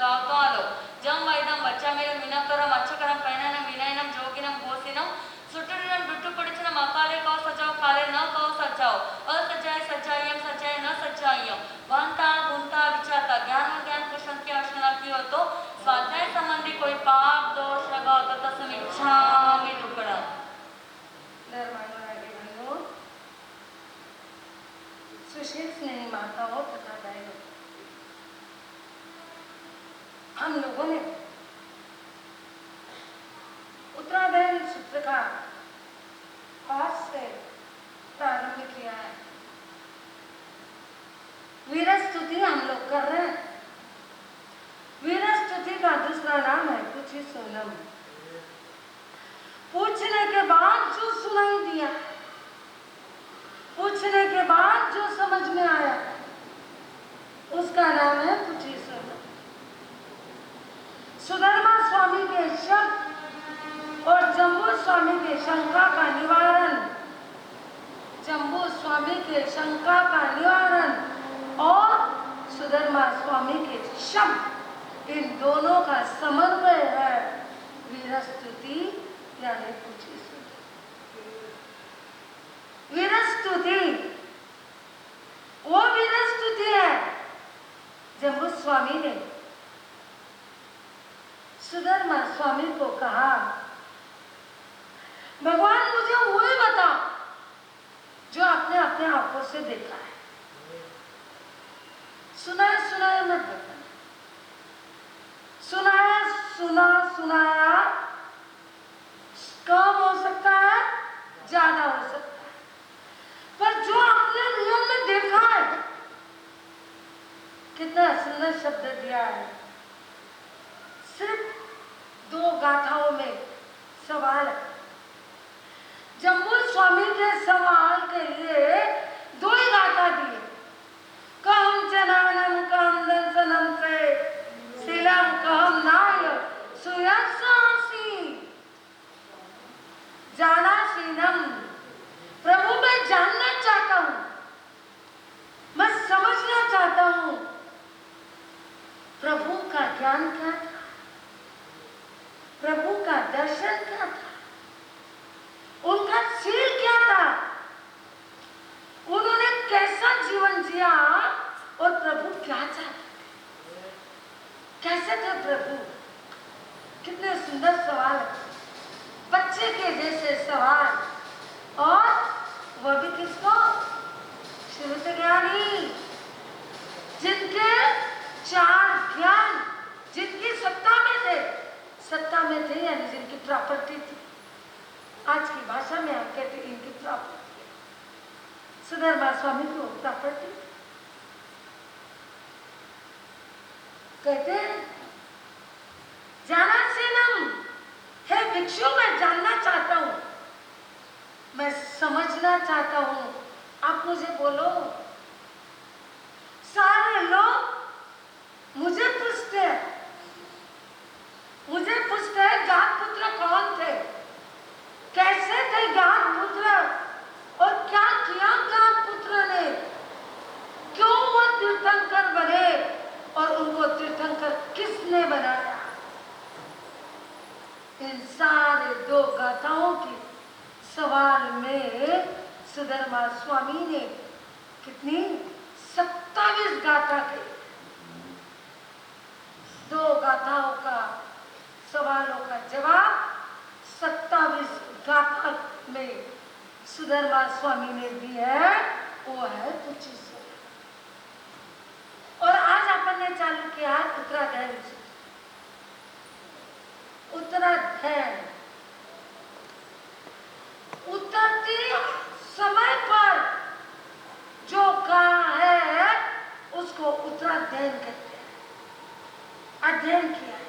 गावतालो जम वैदम बच्चा मेरे मिनकरम अच्छकरम पैननम विनयनम जोगिनम घोषिनम सुटुरिनम दुट्टु पड़िचनम अकाले कौ सजाओ काले न कौ सजाओ असजाय सजायम सजाय न सजायम वंता गुंता विचारता ज्ञान ज्ञान कृष्ण की आशना की हो तो स्वाध्याय संबंधी कोई पाप दोष लगाओ तो तस्म इच्छा में दुकड़ा सुशील स्नेही माताओं तथा बहनों, हम लोगों ने उत्तरायण सूत्र का आज से प्रारंभ किया है। वीर स्तुति हम लोग कर रहे हैं। वीर स्तुति का दूसरा नाम है पूछी सोनम। पूछने के बाद जो सुनाई दिया, पूछने के बाद जो समझ में आया, उसका नाम है पूछी सोनम। सुधर्मा स्वामी के शब्द और जम्बू स्वामी के शंका का निवारण, जम्बू स्वामी के शंका का निवारण और सुधर्मा स्वामी के शब्द, इन दोनों का समन्वय है वीर स्तुति यानी पूछी स्तुति। वीर स्तुति वो वीर स्तुति है जम्बू स्वामी ने सुधर्मा स्वामी को कहा, भगवान मुझे वही बताओ जो आपने अपने आंखों से देखा है। सुनाया सुनाया मत बताना, सुनाया सुनाया कम हो सकता है, ज्यादा हो सकता है, पर जो आपने रियल में देखा है, कितना सुंदर शब्द दिया है। सिर्फ 2 गाथाओं में सवाल है। जम्बू स्वामी के सवाल के लिए 2 ही गाथा दिए, कहम चनानम कहम दंसनम से शिलम कहम नाय सुयसासी जाना सीनम। प्रभु मैं जानना चाहता हूं, मैं समझना चाहता हूं प्रभु का ज्ञान क्या था, प्रभु का दर्शन क्या था, उनका शील क्या था, उन्होंने कैसा जीवन जिया और प्रभु क्या चाहते थे, कैसे थे प्रभु। कितने सुंदर सवाल है, बच्चे के जैसे सवाल, और वह भी किसको, श्रुत ज्ञानी, जिनके 4 ज्ञान, जिनकी सत्ता में थे यानी जिनकी प्रॉपर्टी थी। आज की भाषा में आप कहते हैं इनकी प्रॉपर्टी। सुधर्मा स्वामी को प्रॉपर्टी कहते हैं, जाना सेनम, हे भिक्षु मैं जानना चाहता हूं, मैं समझना चाहता हूं, आप मुझे बोलो। सारे लोग मुझे पूछते हैं गात पुत्र कौन थे, कैसे थे गात पुत्र, और क्या किया गात पुत्र ने, क्यों वो तीर्थंकर बने और उनको तीर्थंकर किसने बनाया। इन सारे 2 गाथाओं के सवाल में सुधर्मा स्वामी ने कितनी 27 गाथा के 2 गाथाओं का सवालों का जवाब 27 गाथा में सुधर्मा स्वामी ने दी है, वो है पूछी सोनम। और आज अपन ने चालू किया उत्तरायण से। उत्तरायण उतरती समय पर जो कहा है उसको उत्तरायण कहते हैं, अध्ययन किया है,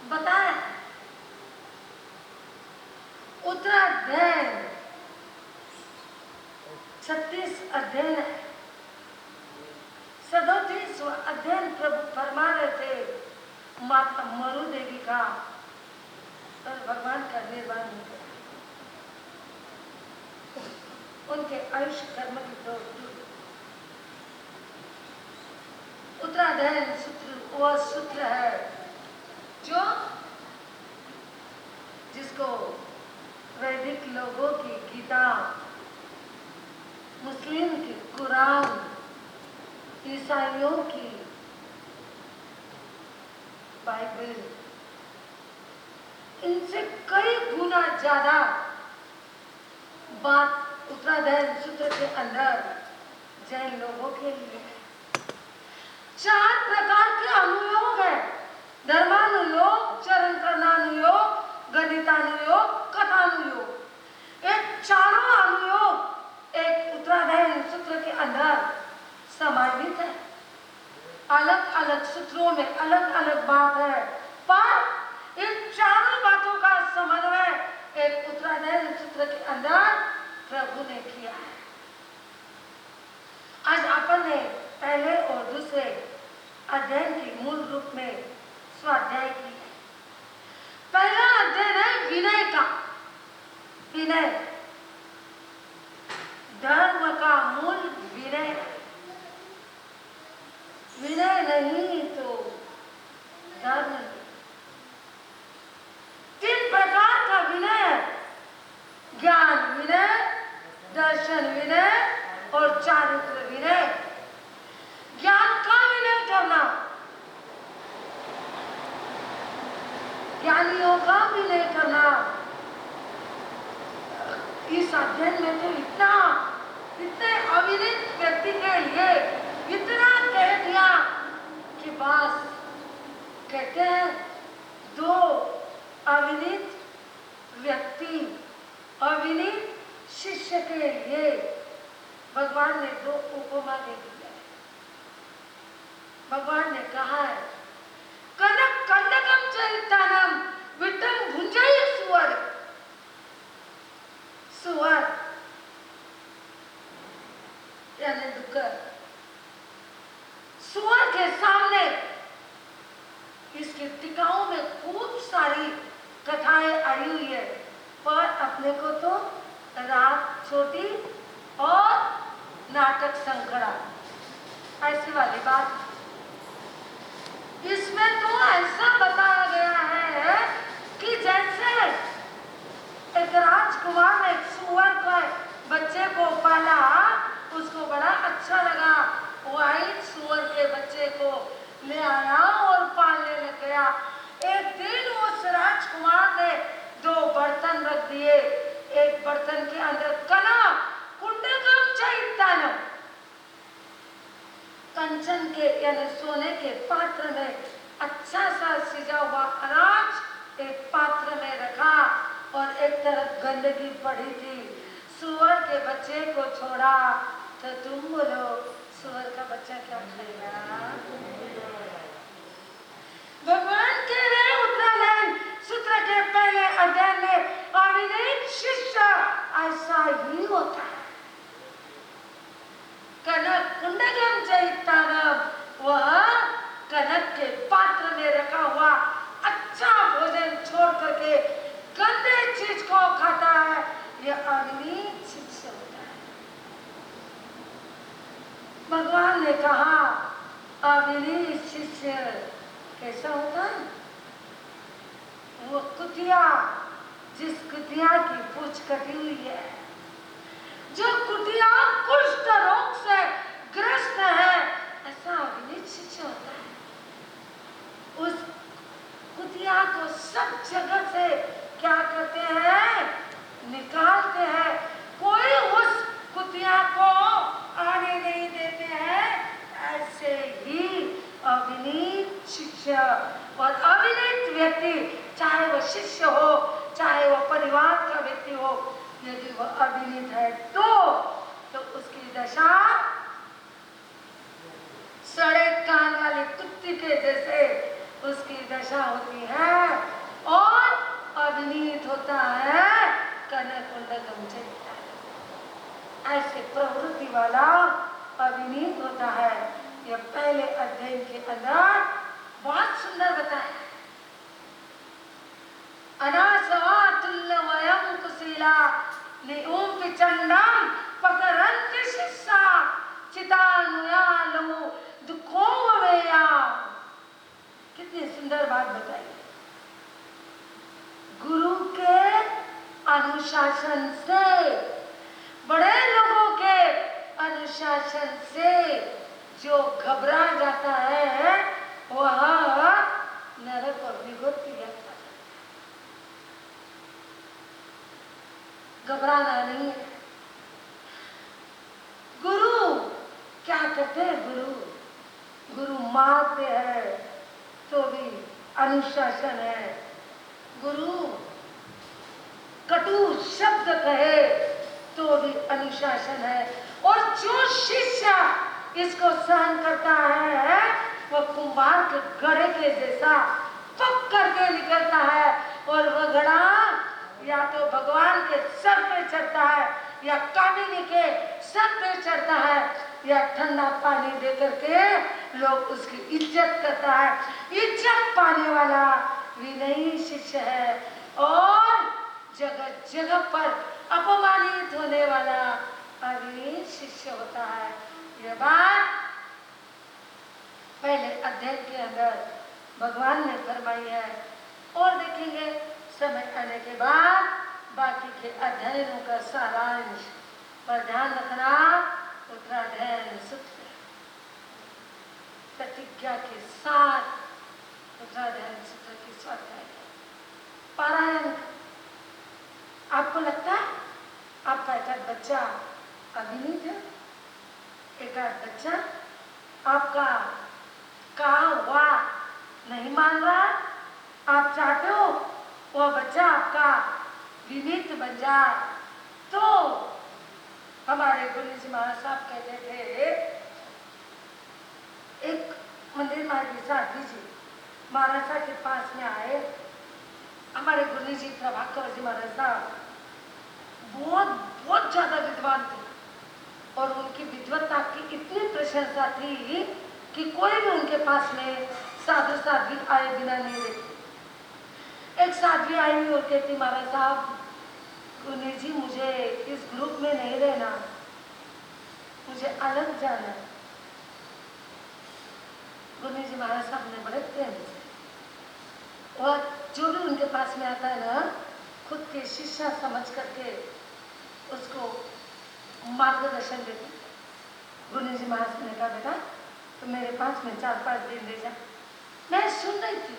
बताया। उत्तरायण 36 अध्ययन है। 37वां अध्ययन प्रभु फरमा रहे थे माता मरु देवी का, और भगवान का निर्वाण हो गया, उनके आयुष्य कर्म की दौड़। उत्तरायण उत्तराधायन सूत्र वह सूत्र है जो जिसको वैदिक लोगों की गीता, मुस्लिम की कुरान, ईसाइयों की बाइबल, इनसे कई गुना ज्यादा बात उत्तराधायन सूत्र के अंदर जैन लोगों के लिए 4 प्रकार के अनुयोग है। धर्मानुयोग, चरण कर्णानुयोग, गणितानुयोग, कथानुयोग। एक चारों अनुयोग एक उत्तराधायन सूत्र के अंदर समाहित है। अलग अलग सूत्रों में अलग अलग बात है, पर इन चारों बातों का समन्वय एक उत्तराधायन सूत्र के अंदर प्रभु ने किया है। आज अपन ने पहले और दूसरे अध्ययन की मूल रूप में स्वाध्याय की है। पहला अध्ययन है विनय का। विनय, धर्म का मूल विनय। विनय नहीं तो धर्म नहीं। 3 प्रकार का विनय है, ज्ञान विनय, दर्शन विनय और चारित्र विनय। ज्ञान का विनय करना, ज्ञानियों का विनय करना। इस अध्ययन में तो इतने अविनित व्यक्ति के लिए इतना कह दिया कि बस कहते हैं 2 अविनित व्यक्ति, अविनित शिष्य के लिए भगवान ने 2 उपमा दे दी है। भगवान ने कहा है कनक कंडकम चरितानम विट्टम भुंजय सुअर। सुअर यानी डुक्कर। सुअर के सामने इसकी टीकाओं में खूब सारी कथाएं आई हुई है, पर अपने को तो रात छोटी और नाटक संकड़ा ऐसी वाली बात। इसमें तो ऐसा बताया गया है कि जैसे एक राजकुमार ने सुअर के बच्चे को पाला, उसको बड़ा अच्छा लगा, वो आई सुअर के बच्चे को ले आया और पालने लग गया। एक दिन उस राजकुमार ने 2 बर्तन रख दिए। एक बर्तन के अंदर कना कुंडकम चैतन्य, कंचन के यानी सोने के पात्र में अच्छा सा सिजा हुआ अनाज एक पात्र में रखा और एक तरफ गंदगी पड़ी थी। सुअर के बच्चे को छोड़ा तो तुम बोलो सुअर का बच्चा क्या खाएगा? भगवान के रहे उत्तराधायन सूत्र के पहले अध्ययन में अविनित शिष्य ऐसा ही होता है। कनक कुंडकम चैतन्यम, वह कनक के पात्र में रखा हुआ अच्छा भोजन छोड़ करके गंदे चीज को खाता है, यह अविनित शिष्य होता है। भगवान ने कहा अविनित शिष्य कैसा होता है? वो कुतिया, जिस कुतिया की पूंछ कटी हुई है, जो कुतिया कुष्ठ रोग से ग्रस्त है, ऐसा अविनित शिष्य होता है। उस कुतिया को सब जगह से क्या करते हैं? निकालते हैं। कोई उस कुतिया को आने नहीं देते हैं। ऐसे ही अविनीत शिष्य और अविनीत व्यक्ति, चाहे वह शिष्य हो चाहे वह परिवार का व्यक्ति हो, यदि वह अविनीत है तो उसकी दशा सड़े कान वाली कुत्ती के जैसे उसकी दशा होती है। और अविनीत होता है कनक कुंडकम चैतन्यम, ऐसे प्रवृत्ति वाला अविनीत होता है। यह पहले अध्ययन के अंदर बहुत सुंदर बताया। अनासवा तुल्यमयं कुशीला निऊं पिचंडम पकरंति शिष्या चितानुयालु दुखों वेया सुंदर बात बताई। गुरु के अनुशासन से, बड़े लोगों के अनुशासन से जो घबरा जाता है वह नरक और विभूति जाता है। घबराना नहीं है। गुरु क्या करते हैं? गुरु मारते हैं तो भी अनुशासन है। गुरु कटु शब्द कहे तो भी अनुशासन है। और जो शिष्य इसको सहन करता है वो कुम्हार के घड़े के जैसा पक करके निकलता है। और वह घड़ा या तो भगवान के सर पे चढ़ता है या कामिनी के सर पे चढ़ता है या ठंडा पानी दे करके लोग उसकी इज्जत करता है। इज्जत पाने वाला विनयी शिष्य है और जगह जगह पर अपमानित होने वाला अविनयी शिष्य होता है। यह बात पहले अध्ययन के अंदर भगवान ने फरमाई है और देखेंगे समय आने के बाद बाकी के अध्ययनों का सारांश। पर ध्यान रखना, उत्तराध्ययन सूत्र प्रतिज्ञा के साथ उत्तराध्ययन सूत्र की स्वाध्याय पारायण। आपको लगता है आपका एक बच्चा अभिनीत है, एक बच्चा आपका कहा हुआ नहीं मान रहा, आप चाहते हो वह बच्चा आपका विनीत बन जाए। तो हमारे गुरु जी महाराज साहब कहते थे, एक मंदिर मार्गी साथी जी महाराज साहब के पास में आए। हमारे गुरु जी प्रभाकर जी महाराज साहब बहुत ज्यादा विद्वान थे और उनकी विद्वत्ता की इतनी प्रशंसा थी कि कोई भी उनके पास में साधु साध्वी आए बिना नहीं रहती। एक साध्वी आई हुई और कहती, महाराज साहब गुरु जी मुझे इस ग्रुप में नहीं रहना, मुझे अलग जाना। गुरु जी महाराज साहब ने बड़े प्रेम से और जो भी उनके पास में आता है ना, खुद के शिष्य समझ करके उसको मार्गदर्शन देते। गुरु जी महाराज ने कहा, बेटा तो मेरे पास में 4-5 दिन ले जा। मैं सुन रही थी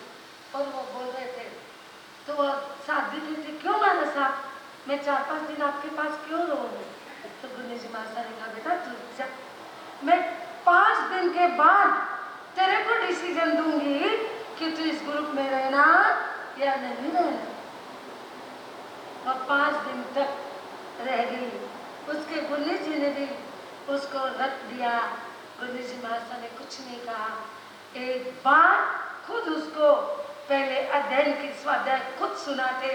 और वो बोल रहे थे तो वह साध्वी कहती, क्यों महाराज साहब मैं 4-5 दिन आपके पास क्यों रहूँगी? तो गुरु जी महाराज ने कहा, बेटा तू जा, मैं 5 दिन के बाद तेरे को डिसीजन दूंगी कि तू इस ग्रुप में रहना या नहीं रहना। और 5 दिन तक रह गई। उसके गुरु जी ने भी उसको रख दिया। गुरु जी महाराज ने कुछ नहीं कहा। एक बार खुद उसको पहले अध्ययन की स्वाध्याय खुद सुनाते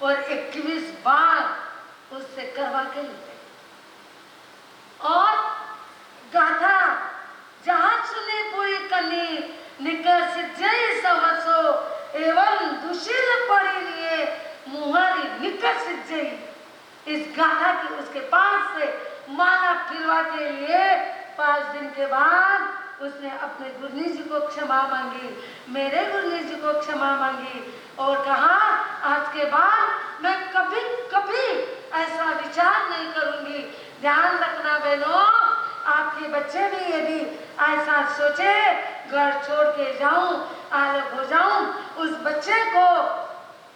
और 21 बार उससे करवा के लेते। और गाथा जहाँ सुने कोई कनी निकस जय सवसो एवं दुशील पड़ी लिए मुहारी निकस जय। इस गाथा की उसके पास से माला फिरवा के लिए 5 दिन के बाद उसने अपने गुरु जी को क्षमा मांगी, मेरे गुरु जी को क्षमा मांगी और कहा, आज के बाद मैं कभी कभी ऐसा विचार नहीं करूंगी। ध्यान रखना बहनों, आपके बच्चे भी यदि ऐसा सोचे घर छोड़ के जाऊं, अलग हो जाऊं, उस बच्चे को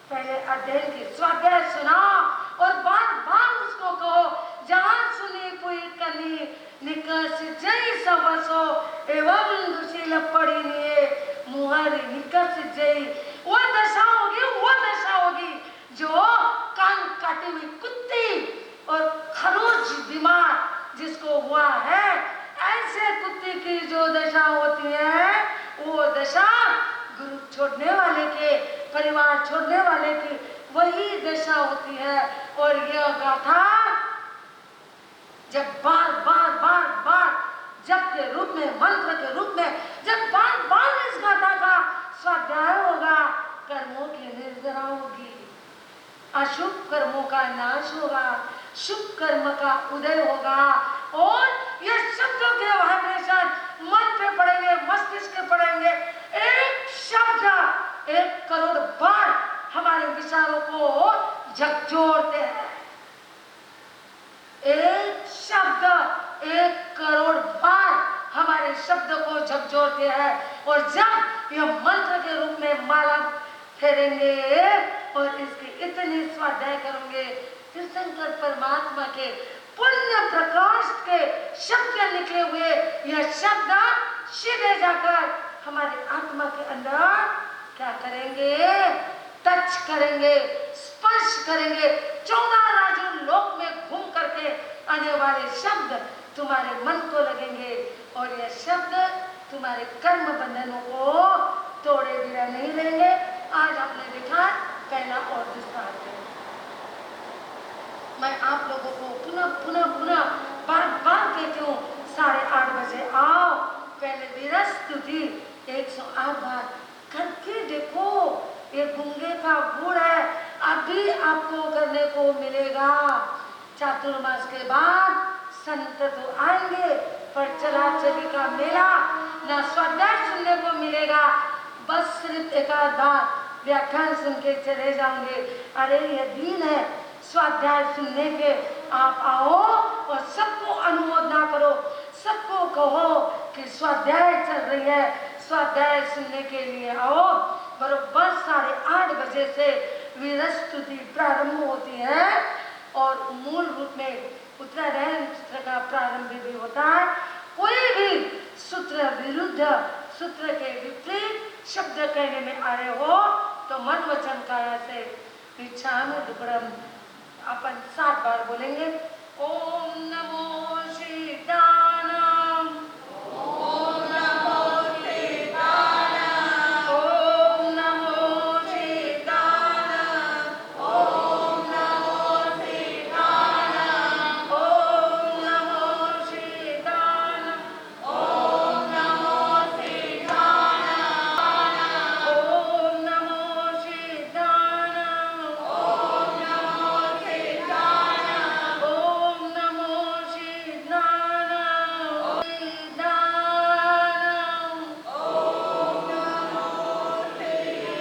पहले अध्ययन की स्वाध्याय सुनाओ और बार बार उसको कहो, जहाँ सुनी कोई कनी निकस जय सवसो एवं दुशील पड़ी निये मुहारी निकस जय। वो दशा होगी जो कान काटी हुई कुत्ती और खरोच बीमार जिसको हुआ है, ऐसे कुत्ते की जो दशा होती है वो दशा गुरु छोड़ने वाले के, परिवार छोड़ने वाले की वही दशा होती है। और यह गाथा जब बार बार जप के रूप में, मंत्र के रूप में जब बार इस गाथा का स्वाध्याय होगा, कर्मों की निर्जरा होगी, अशुभ कर्मों का नाश होगा, शुभ कर्म का उदय होगा। और ये शब्दों के वाइब्रेशन मन पे पड़ेंगे, मस्तिष्क पे पड़ेंगे। एक शब्द 1 करोड़ बार हमारे विचारों को झकझोरते हैं। एक शब्द 1 करोड़ बार हमारे शब्द को झकझोरते हैं। और जब यह मंत्र के रूप में माला फेरेंगे और इसकी इतनी स्वाध्याय करेंगे, तीर्थंकर परमात्मा के पुण्य प्रकाश के शब्द निकले हुए यह शब्द सीधे जाकर हमारे आत्मा के अंदर क्या करेंगे? टच करेंगे, स्पर्श करेंगे। 14 राजू लोक में घूम करके आने वाले शब्द तुम्हारे मन को लगेंगे और यह शब्द तुम्हारे कर्म बंधनों को तोड़े बिना नहीं रहेंगे। आज आपने देखा पहला और दूसरा अध्याय। मैं आप लोगों को पुनः पुनः पुनः बार बार कहती हूँ, 8:30 बजे आओ, पहले वीरज स्तुति 108 बार करके देखो। ये गूंगे का गुड़ है, अभी आपको करने को मिलेगा। चातुर्मास के बाद संत तो आएंगे, पर चला चली का मेला ना स्वाध्याय सुनने को मिलेगा। बस सिर्फ एक आध बार व्याख्यान सुन के चले जाओगे। अरे ये दिन है स्वाध्याय सुनने के, आप आओ और सबको अनुमोदना करो, सबको कहो कि स्वाध्याय चल रही है, स्वाध्याय सुनने के लिए आओ। बरोबर 8:30 बजे से वीरज स्तुति प्रारंभ होती है और मूल रूप में उत्तरायण सूत्र का प्रारंभ भी होता है। कोई भी सूत्र विरुद्ध, सूत्र के विपरीत शब्द कहने में आ रहे हो तो मन वचन काया से इच्छामि दुक्कडम अपन 7 बार बोलेंगे। ओम नमो सीतानाम, ओम नमो सीतानाम, ओम नमो सीतानाम, ओम नमो सीतानाम, ओम नमो सीतानाम, ओम नमो सीतानाम, ओम नमो सीतानाम, ओम नमो सीतानाम, ओम नमो सीतानाम, सीतानाम, ओम नमो सीतानाम,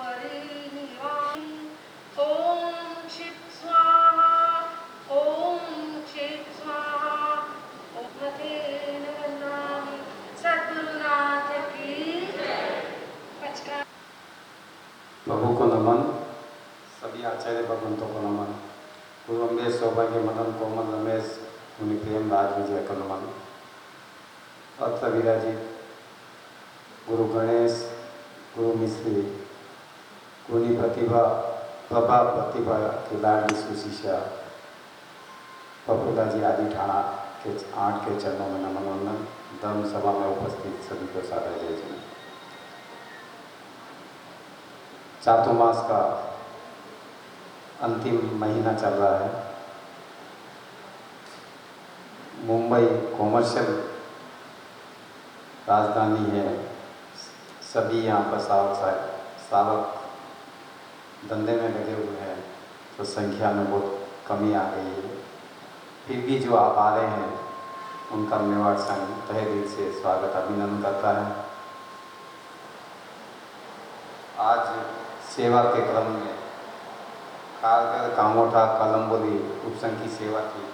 परिनिवाणी, ओम क्षिप स्वाहा, ओम क्षिप स्वाहा, ओम तेन वंदामि सद्गुरुनाथ की जय। पचका प्रभु को नमन, सभी आचार्य भगवंतों को नमन, गुरु अम्बेश सौभाग्य मदन कोमल रमेश मुनि प्रेम राज विजय को नमन। अत्र विराजित गुरु गणेश, गुरु मिश्री, गुरुनी प्रतिभा प्रभा प्रतिभा की लाडली सुशिष्या प्रफुल्ला जी आदि ठाणा के 8 के चरणों में नमन वंदन। धर्म सभा में उपस्थित सभी को सादर जय जय। चातुर्मास का अंतिम महीना चल रहा है। मुंबई कॉमर्शियल राजधानी है, सभी यहाँ पर सावक धंधे में लगे हुए हैं, तो संख्या में बहुत कमी आ गई है। फिर भी जो आप आ रहे हैं उनका मेवाड़ संघ तहे दिल से स्वागत अभिनंदन करता है। आज सेवा के क्रम में खारघर कामोठा कलम्बोली उपसंघ की सेवा की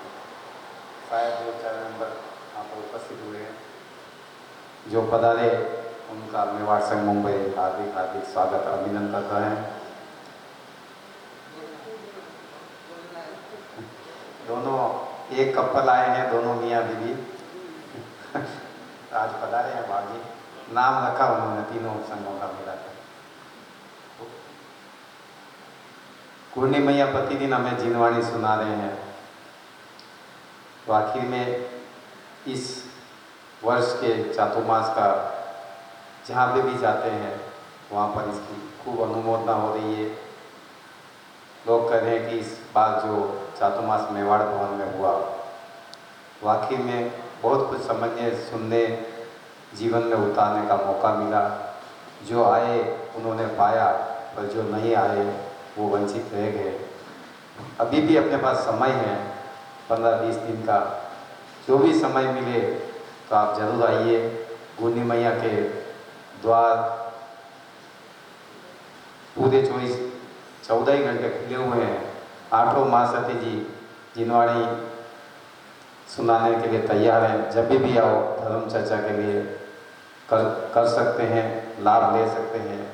शायद 2-4 मेंबर यहाँ पर उपस्थित हुए हैं। जो पधारे उनका मेवाड़ संघ मुंबई हार्दिक हार्दिक स्वागत अभिनंदन करता है। दोनों एक कपल आए हैं, दोनों मियाँ बीवी आज पधारे हैं। बागी नाम रखा उन्होंने तीनों संघों का मिलाकर। पूर्णी मैया प्रतिदिन हमें जिनवाणी सुना रहे हैं। तो आखिर में इस वर्ष के चातुर्मास का जहाँ पे भी जाते हैं वहाँ पर इसकी खूब अनुमोदना हो रही है। लोग कह रहे हैं कि इस बार जो चातुर्मास मेवाड़ भवन में हुआ, तो आखिर में बहुत कुछ समझने सुनने जीवन में उतारने का मौका मिला। जो आए उन्होंने पाया, पर जो नहीं आए वो वंचित रह गए। अभी भी अपने पास समय है 15-20 दिन का, जो भी समय मिले तो आप जरूर आइए। गुनी मैया के द्वार पूरे 14 ही घंटे खुले हुए हैं। 8 महासती जी जिनवाणी सुनाने के लिए तैयार हैं। जब भी आओ धर्म चर्चा के लिए कर सकते हैं, लाभ ले सकते हैं।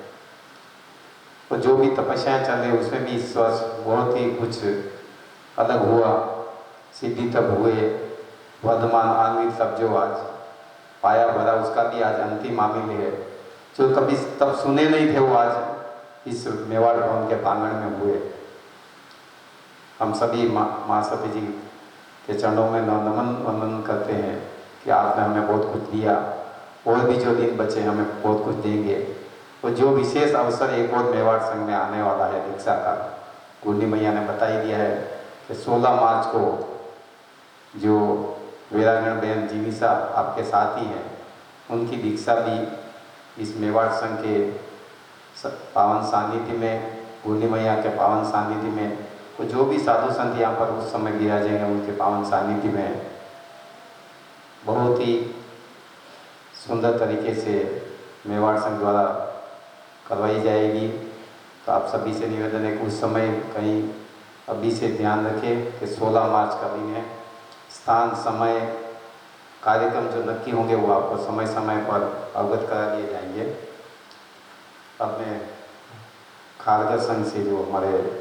तो जो भी तपस्याएं चल रही उसमें भी इस वर्ष बहुत ही कुछ अलग हुआ। सिद्धि तब हुए, वर्धमान आनंद सब जो आज पाया भरा उसका भी आज अंतिम आमिल है। जो कभी तब सुने नहीं थे वो आज इस मेवाड़ भवन के प्रांगण में हुए। हम सभी माँ सती जी के चरणों में नमन वंदन करते हैं कि आपने हमें बहुत कुछ दिया, और भी जो दिन बचे हमें बहुत कुछ देंगे। तो जो विशेष अवसर एक और मेवाड़ संघ में आने वाला है दीक्षा का, गुनी मैया ने बता ही दिया है कि 16 मार्च को जो वीरांगना बहन जीविसा आपके साथ ही हैं, उनकी दीक्षा भी इस मेवाड़ संघ के पावन सानिध्य में, गुनी मैया के पावन सानिध्य में, तो जो भी साधु संत यहाँ पर उस समय विराजेंगे उनके पावन सानिध्य में बहुत ही सुंदर तरीके से मेवाड़ संघ द्वारा करवाई जाएगी। तो आप सभी से निवेदन है कि उस समय कहीं अभी से ध्यान रखें कि 16 मार्च का दिन है। स्थान, समय, कार्यक्रम जो नक्की होंगे वो आपको समय समय पर अवगत करा दिए जाएंगे। अब मैं खारगर संघ से जो हमारे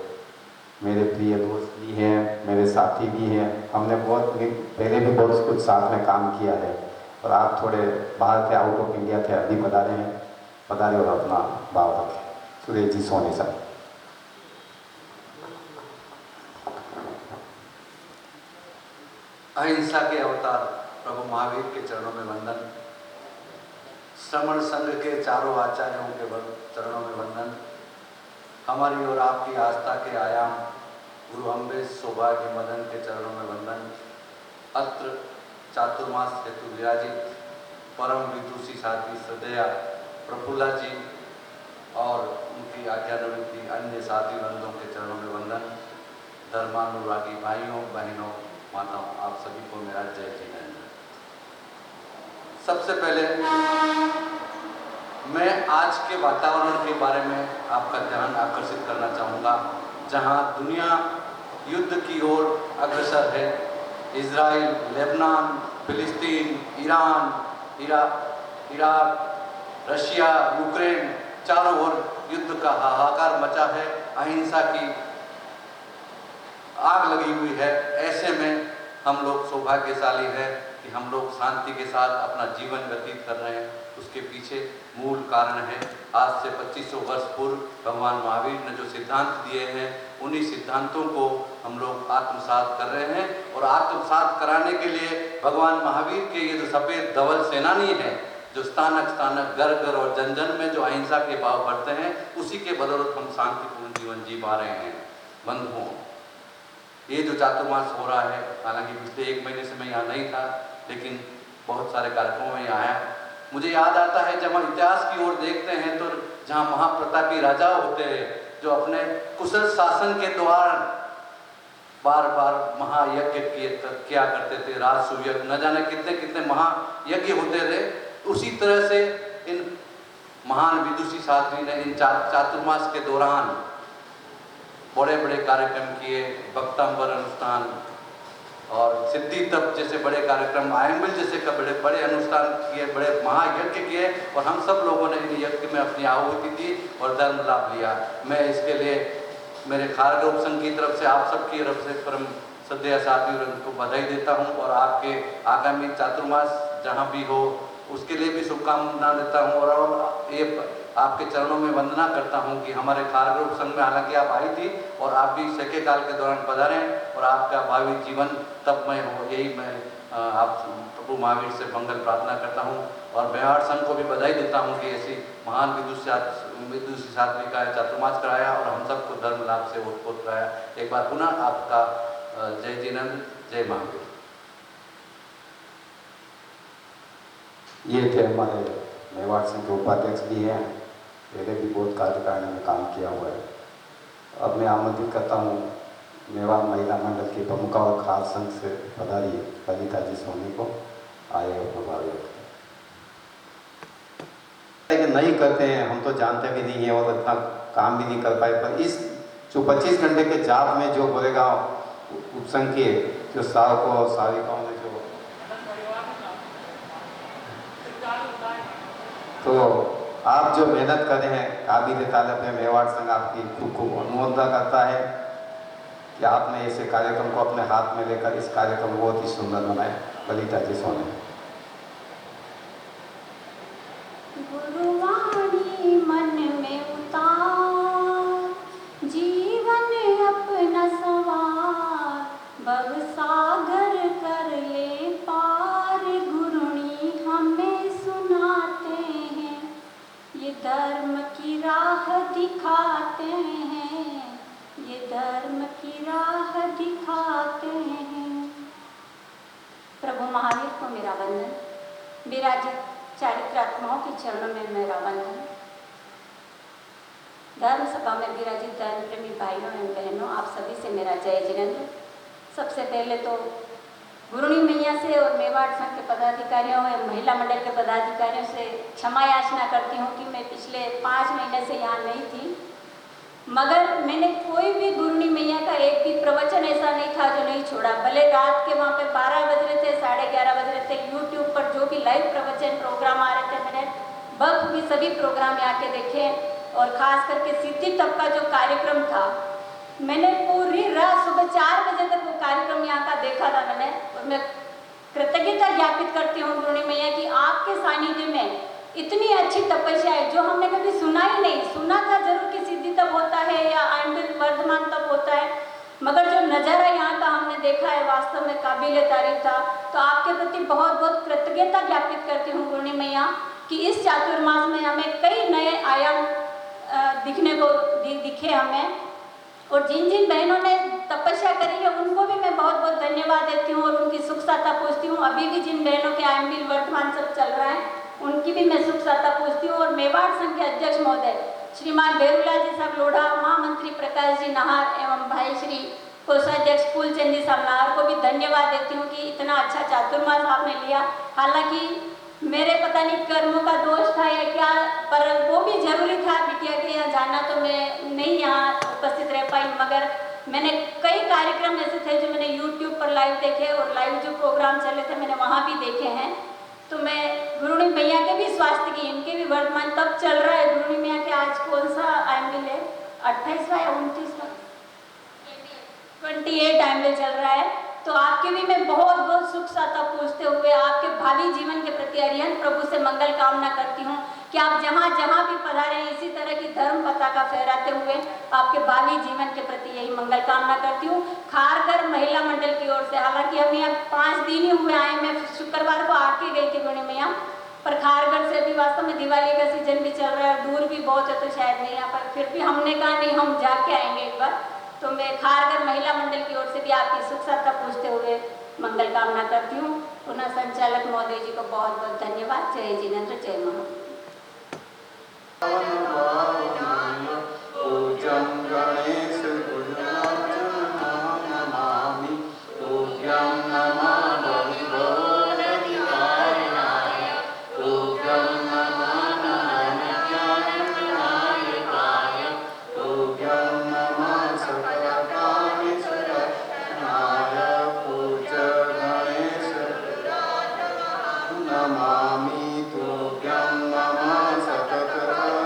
मेरे प्रिय दोस्त भी हैं, मेरे साथी भी हैं, हमने बहुत पहले भी बहुत कुछ साथ में काम किया है। और आप थोड़े बाहर थे, आउट ऑफ इंडिया थे, अभी पधारे हैं, पधारे और अपना भाव रखें। सुरेश जी सोनी साहब। अहिंसा के अवतार प्रभु महावीर के चरणों में वंदन। श्रमण संघ के चारों आचार्यों के चरणों में वंदन। हमारी और आपकी आस्था के आयाम गुरु अम्बेश सौभाग्य मदन के चरणों में वंदन। अत्र चातुर्मास हेतु विराजित परम विदुषी साथी श्रद्धेया प्रफुल्ला जी और उनकी आज्ञानुवर्ती अन्य साथी वृंदों के चरणों में वंदन। धर्मानुरागी भाइयों बहनों माताओं, आप सभी को मेरा जय जिनेंद्र। सबसे पहले मैं आज के वातावरण के बारे में आपका ध्यान आकर्षित करना चाहूँगा, जहाँ दुनिया युद्ध की ओर अग्रसर है। इजराइल, लेबनान, फिलिस्तीन, ईरान, इराक, रशिया, यूक्रेन, चारों ओर युद्ध का हाहाकार मचा है। अहिंसा की आग लगी हुई है। ऐसे में हम लोग सौभाग्यशाली हैं कि हम लोग शांति के साथ अपना जीवन व्यतीत कर रहे हैं। उसके पीछे मूल कारण है आज से 2500 वर्ष पूर्व भगवान महावीर ने जो सिद्धांत दिए हैं, उन्हीं सिद्धांतों को हम लोग आत्मसात कर रहे हैं। और आत्मसात कराने के लिए भगवान महावीर के ये जो सफ़ेद धवल सेनानी हैं, जो स्थानक स्थानक घर घर और जन जन में जो अहिंसा के भाव बढ़ते हैं, उसी के बदौलत हम शांतिपूर्ण जीवन जी पा रहे हैं। बंधुओं, ये जो चातुर्मास हो रहा है, हालांकि पिछले 1 महीने से मैं यहाँ नहीं था, लेकिन बहुत सारे कार्यक्रमों में यहाँ आया। मुझे याद आता है जब हम इतिहास की ओर देखते हैं तो जहाँ महाप्रतापी राजा होते हैं, जो अपने कुशल शासन के दौरान बार बार महायज्ञ किया करते थे, राजसूय यज्ञ, न जाने कितने कितने महायज्ञ होते थे। उसी तरह से इन महान विदुषी शास्त्री ने इन चातुर्मास के दौरान बड़े बड़े कार्यक्रम किए। भक्तांबर अनुष्ठान और सिद्धि तप जैसे बड़े कार्यक्रम, आयंबिल जैसे का बड़े बड़े अनुष्ठान किए, बड़े महायज्ञ किए, और हम सब लोगों ने इन यज्ञ में अपनी आहुति दी और धर्म लाभ लिया। मैं इसके लिए मेरे खारगर उपसंघ की तरफ से, आप सबकी तरफ से परम श्रद्धेय साथियों को बधाई देता हूँ, और आपके आगामी चातुर्मास जहाँ भी हो उसके लिए भी शुभकामना देता हूँ। और ये आपके चरणों में वंदना करता हूँ कि हमारे खारगर उपसंघ में हालांकि आप आई थी और आप भी सके काल के दौरान पधारे और आपका भावी जीवन तपमय हो, यही मैं आप प्रभु महावीर से मंगल प्रार्थना करता हूँ। और मेवाड़ संघ को भी बधाई देता हूँ कि ऐसी महान विदुषी साध्वी का चातुर्मास कराया और हम सबको धर्म लाभ से ओतप्रोत कराया। एक बार पुनः आपका जय जिनेंद्र, जय महावीर। ये थे हमारे मेवाड़ संघ के उपाध्यक्ष भी हैं, पहले भी बहुत कार्यकारिणी में काम किया हुआ है। अब मैं आमंत्रित करता हूँ मेवाड़ महिला मंडल के प्रमुख और खास संघ से पधारी ललिता जी सोनी को। आए और प्रभावित लेकिन नहीं करते हैं, हम तो जानते भी नहीं है और इतना काम भी नहीं कर पाए। पर इस जो 25 घंटे के जाप में जो बोलेगा उपसंग के जो साधकों और साधिकाओं ने जो तो आप जो मेहनत कर रहे हैं, काबिल तारीफ है। मेवाड़ संघ आपकी खूब खूब अनुमोदना करता है कि आपने ऐसे कार्यक्रम को अपने हाथ में लेकर इस कार्यक्रम को बहुत ही सुंदर बनाए। ललिता जी सोने। गुरुवाणी मन में उतार, जीवन अपना सवार, भव सागर कर ले पार, गुरुनी हमें सुनाते हैं, ये धर्म की राह दिखाते हैं, ये धर्म की राह दिखाते हैं। प्रभु महावीर को मेरा वंदन, विराजित चारित्रात्माओं के चरणों में मेरा वंदन। धर्म सभा में विराजित धर्म प्रेमी भाइयों एवं बहनों, आप सभी से मेरा जय जिनेंद्र। सबसे पहले तो गुरुनी मैया से और मेवाड़ संघ के पदाधिकारियों एवं महिला मंडल के पदाधिकारियों से क्षमा याचना करती हूँ कि मैं पिछले 5 महीने से यहाँ नहीं थी, मगर मैंने कोई भी गुरुनी मैया का एक भी प्रवचन ऐसा नहीं था जो नहीं छोड़ा। भले रात के वहाँ पे 12 बज रहे थे, 11:30 बज रहे थे, यूट्यूब पर जो भी लाइव प्रवचन प्रोग्राम आ रहे थे, मैंने बखूबी सभी प्रोग्राम यहाँ के देखे। और ख़ास करके सिद्धि तप का जो कार्यक्रम था, मैंने पूरी रात सुबह 4 बजे तक वो कार्यक्रम यहाँ का देखा था मैंने। और मैं कृतज्ञता ज्ञापित करती हूँ गुरुनी मैया की, आपके सानिध्य में इतनी अच्छी तपस्या है जो हमने कभी सुना ही नहीं। सुना था जरूर कि सिद्धि तप होता है या आइंबिल वर्धमान तप होता है, मगर जो नज़ारा यहाँ का हमने देखा है वास्तव में काबिल तारीफ था। तो आपके प्रति बहुत बहुत कृतज्ञता ज्ञापित करती हूँ गुरुनी मैया कि इस चातुर्मास में हमें कई नए आयाम दिखने को दिखे हमें। और जिन जिन बहनों ने तपस्या करी है उनको भी मैं बहुत बहुत धन्यवाद देती हूँ और उनकी सुख साता पूछती हूँ। अभी भी जिन बहनों के आइंबिल वर्तमान सब चल रहा है उनकी भी मैं सुख साता पूछती हूँ। और मेवाड़ संघ के अध्यक्ष महोदय श्रीमान बेरुला जी साहब लोढ़ा, महामंत्री प्रकाश जी नाहर एवं भाई श्री कोषाध्यक्ष फूलचंद जी साहब नाहर को भी धन्यवाद देती हूँ कि इतना अच्छा चातुर्मास आपने लिया। हालांकि मेरे पता नहीं कर्मों का दोष था या क्या, पर वो भी जरूरी था बिटिया के यहाँ जाना, तो मैं नहीं यहाँ उपस्थित रह पाई। मगर मैंने कई कार्यक्रम ऐसे थे जो मैंने यूट्यूब पर लाइव देखे और लाइव जो प्रोग्राम चले थे मैंने वहाँ भी देखे हैं। तो मैं गुरुनी मैया के भी स्वास्थ्य की, इनके भी वर्तमान तब चल रहा है। गुरुनी मैया के आज कौन सा आइंबिल है, 28वां या 29वां, 28 आइंबिल चल रहा है। तो आपके भी मैं बहुत बहुत सुख साता पूछते हुए आपके भावी जीवन के प्रति अरिहंत प्रभु से मंगल कामना करती हूँ कि आप जहाँ जहाँ भी पधारे इसी तरह की धर्म पताका फहराते हुए आपके भावी जीवन के प्रति यही मंगल कामना करती हूँ। खारगर महिला मंडल की ओर से, हालांकि हम यहाँ 5 दिन ही हुए आए, मैं शुक्रवार को आके गई थी गुरुनी मैया, पर खारगर से अभी वास्तव में दिवाली का सीजन भी चल रहा है, दूर भी बहुत है तो शायद नहीं आ पाए। फिर भी हमने कहा नहीं, हम जाके आएंगे एक बार। तो मैं खारगर महिला मंडल की ओर से भी आपकी सुख साता पूछते हुए मंगल कामना करती हूँ। पुनः संचालक महोदय जी को बहुत बहुत धन्यवाद। जय जिनेंद्र, जय महावीर। नमामि तुभ्यं नमः सतततदाय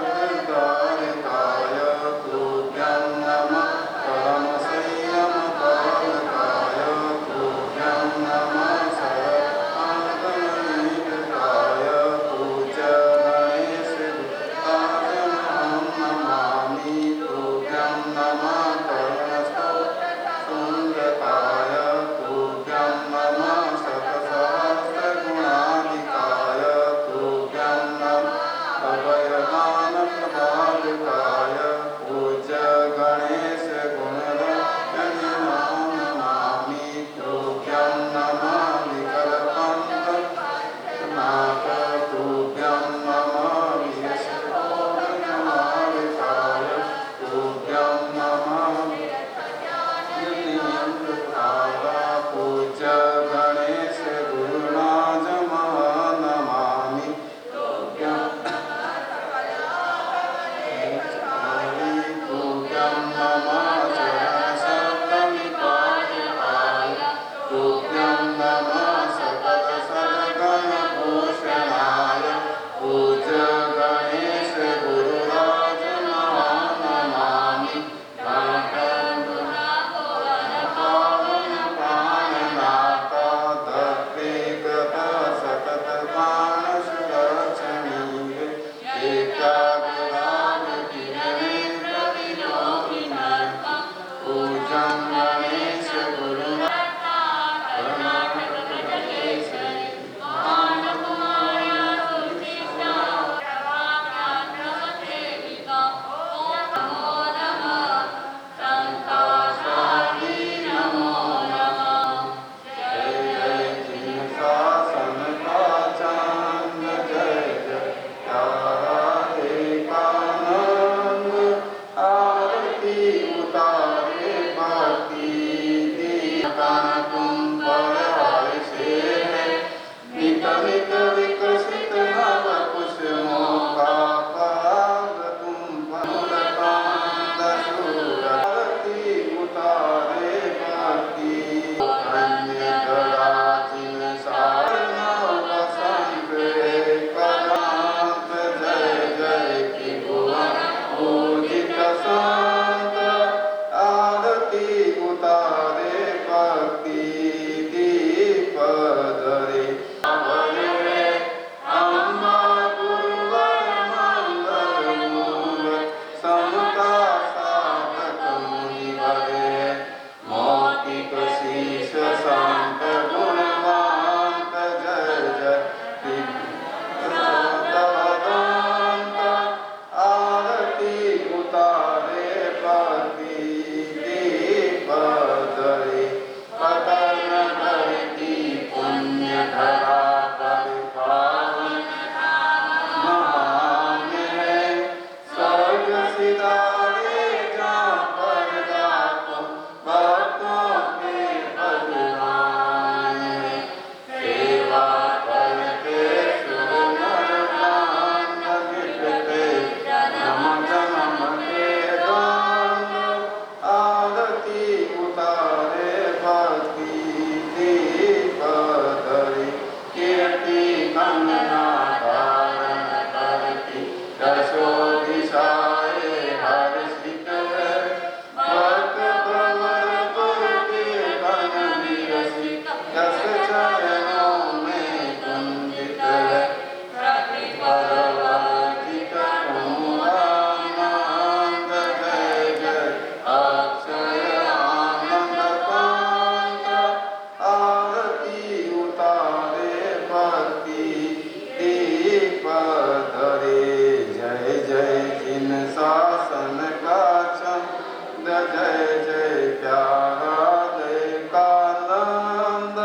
जय जय प्यारा जय कानंद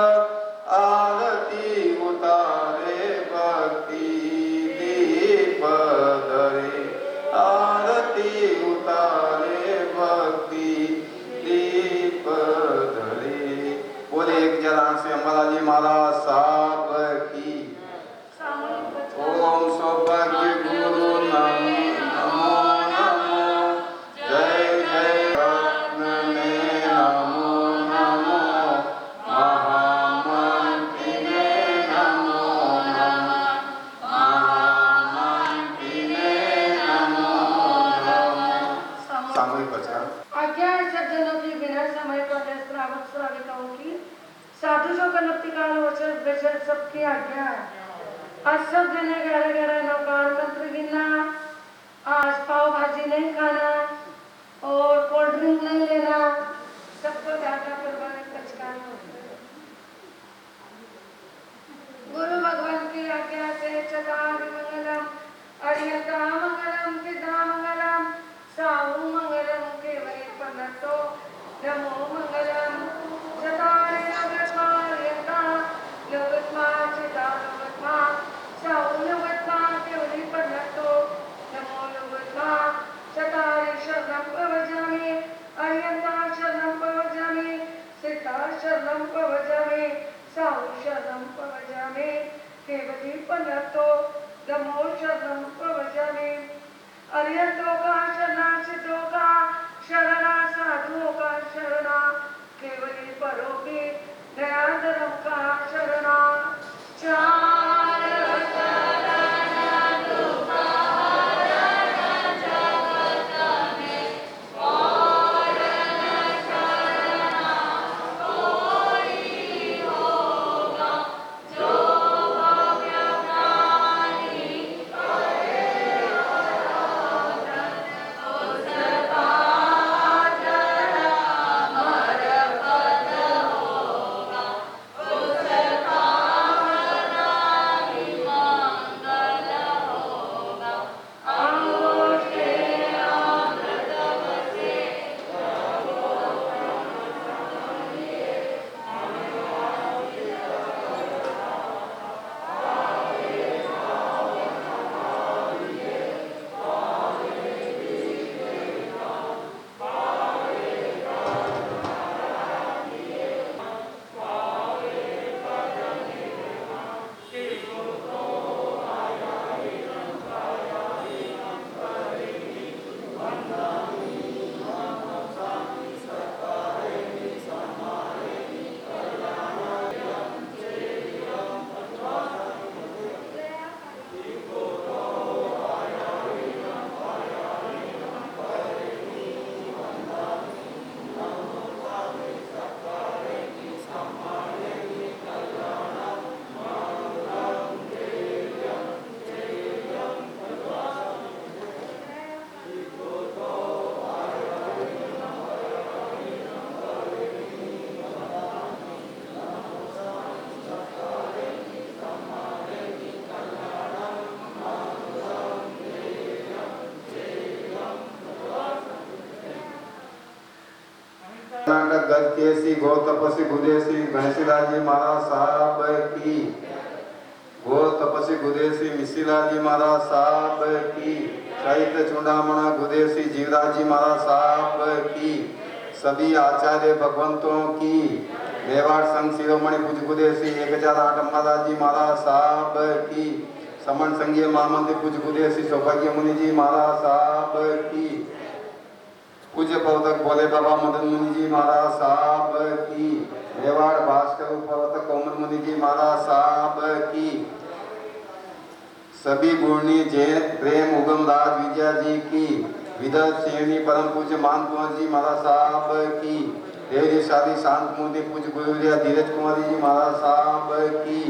आरती उतारे भक्ति दीप धरे आरती उतारे भक्ति दीप धरे। बोले एक जरा से अम्बालाजी महाराज साहब की। ओम सौभाग्य गुरु नमो नमो जय जय रत्न ने नमो नमो महामंत्री ने नमो नमो महामंत्री ने नमो नमो। सामूहिक प्रचार। आज्ञा है सब जनों की बिना समय को श्रावक श्राविकाओं की साधु जो कनपति काल वचन सबकी आज्ञा है। आज सब जने 11-11 नौकार मंत्र गिनना, आज पाव भाजी नहीं खाना और कोल्ड ड्रिंक नहीं लेना, सबको ढाका परवाने कचकान गुरु भगवान की आज्ञा से चतारि मंगलम अरियता मंगलम सिद्धा मंगलम साहु मंगलम केवली पन्नतो नमो मंगलम चतारि नवरत्मा अरियता नवरत्मा चिता नवरत्मा साहु नवरत्मा केवली पन्नतो नमो नवरत्मा चतारि शरणं प्रवजामि अरियता शरणं प्रवजामि सिद्धा शरणं प्रवजामि साहु शरणं प्रवजामि केवली पन्नतो नमो शरणं प्रवजामि। अरियतों का शरणा सिद्धों का शरणा साधुओं का शरणा केवली परों की दया धर्म का शरणा। चार कर्नाटक गज केसी गौ तपस्वी गुदेशी घनशीलाल जी महाराज साहब की। गौ तपस्वी गुदेशी मिशिलाल जी महाराज साहब की। चैत्र चूड़ामणा गुदेशी जीवराज जी महाराज साहब की। सभी आचार्य भगवंतों की। मेवाड़ संघ शिरोमणि पूज्य गुदेशी 1008 अम्बालाल जी महाराज साहब की। समन संघीय महामंत्री पूज्य गुदेशी सौभाग्य मुनि जी महाराज साहब की। पूज्य प्रवर्तक भोले बाबा मदन मुनि जी महाराज साहब की। मेवाड़ भास्कर प्रवर्तक कोमल मुनि जी महाराज साहब की। सभी गुणी जैन प्रेम उगम राज विजया जी की। विदर्भ श्रेणी परम पूज्य मान कुंवर जी महाराज साहब की। देवरी शादी शांत मूर्ति पूज्य गुरुदेव धीरज कुमारी जी महाराज साहब की।